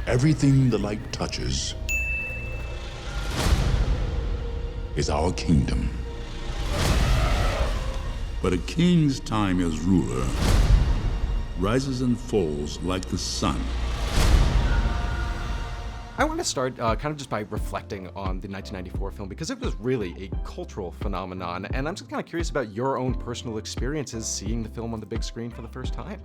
Everything the light touches is our kingdom. But a king's time as ruler rises and falls like the sun. I want to start kind of just by reflecting on the 1994 film because it was really a cultural phenomenon, and I'm just kind of curious about your own personal experiences seeing the film on the big screen for the first time.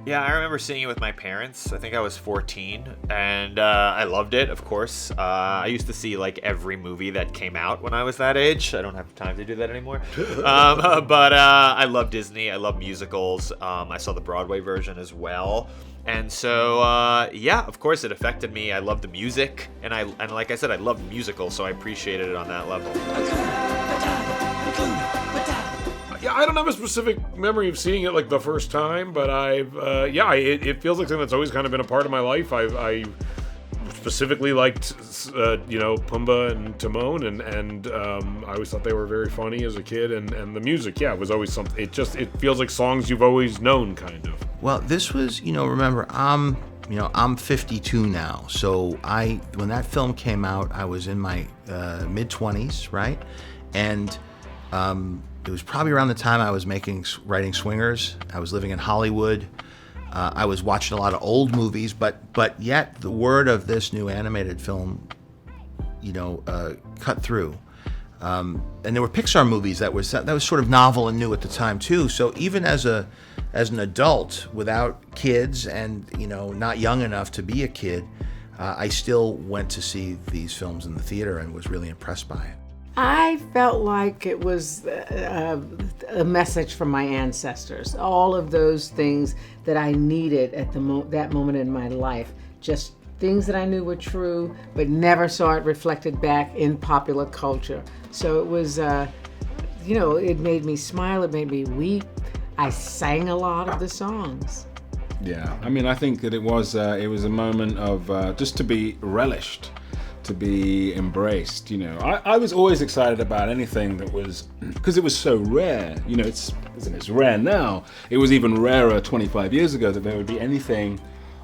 Yeah, I remember seeing it with my parents. I think I was 14, and I loved it, of course. I used to see like every movie that came out when I was that age. I don't have time to do that anymore. But I love Disney. I love musicals. I saw the Broadway version as well. And so, yeah, of course it affected me. I love the music, and like I said, I love musicals, so I appreciated it on that level. Yeah, I don't have a specific memory of seeing it like the first time, but it feels like something that's always kind of been a part of my life. I specifically liked, Pumbaa and Timon, and I always thought they were very funny as a kid, and the music, yeah, was always something. It feels like songs you've always known, kind of. Well, this was, remember, I'm 52 now, so when that film came out, I was in my mid-20s, right? And it was probably around the time I was writing Swingers. I was living in Hollywood. I was watching a lot of old movies, but yet the word of this new animated film, cut through. And there were Pixar movies that was sort of novel and new at the time too. So even as an adult without kids and not young enough to be a kid, I still went to see these films in the theater and was really impressed by it. I felt like it was a message from my ancestors. All of those things that I needed at that moment in my life, just things that I knew were true, but never saw it reflected back in popular culture. So it was, it made me smile, it made me weep. I sang a lot of the songs. Yeah, I mean, I think that it was a moment of just to be relished, to be embraced. I was always excited about anything that was, because it was so rare. It's rare now. It was even rarer 25 years ago that there would be anything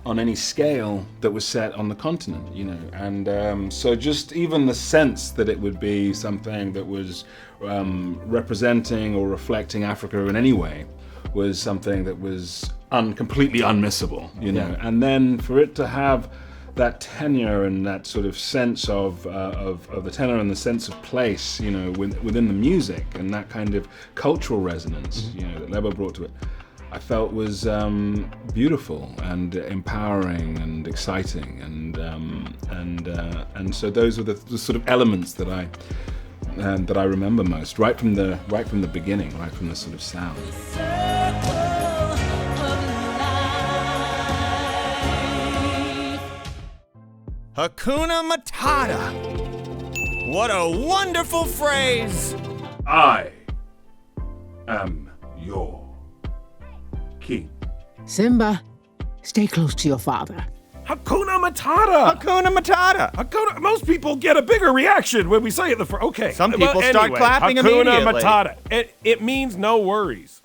on any scale that was set on the continent, and so just even the sense that it would be something that was representing or reflecting Africa in any way was something that was completely unmissable, and then for it to have that tenure and that sort of sense of the tenor and the sense of place, within the music and that kind of cultural resonance, that Lebo brought to it, I felt was beautiful and empowering and exciting, and so those were the sort of elements that I remember most, right from the beginning, right from the sort of sound. Hakuna Matata. What a wonderful phrase. I am your king. Simba, stay close to your father. Hakuna Matata! Hakuna Matata. Most people get a bigger reaction when we say it okay. Some people start clapping Hakuna immediately. Matata. It means no worries.